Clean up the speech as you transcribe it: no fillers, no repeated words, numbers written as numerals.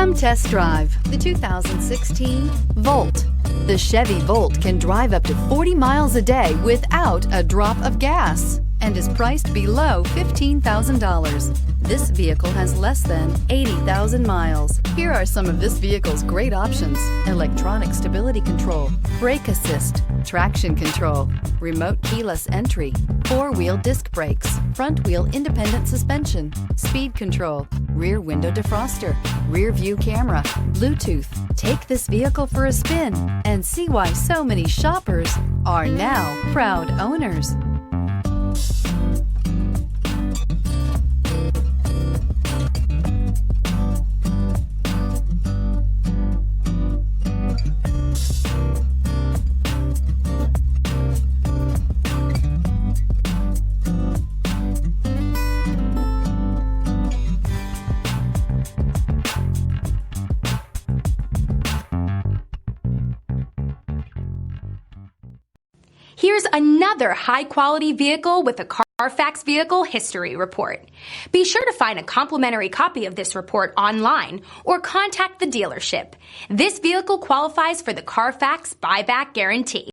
Come test drive the 2016 Volt. The Chevy Volt can drive up to 40 miles a day without a drop of gas and is priced below $15,000. This vehicle has less than 80,000 miles. Here are some of this vehicle's great options: electronic stability control, brake assist, traction control, remote keyless entry, four-wheel disc brakes, front-wheel independent suspension, speed control, rear window defroster, rear view camera, Bluetooth. Take this vehicle for a spin and see why so many shoppers are now proud owners. Here's another high-quality vehicle with a Carfax Vehicle History Report. Be sure to find a complimentary copy of this report online or contact the dealership. This vehicle qualifies for the Carfax Buyback Guarantee.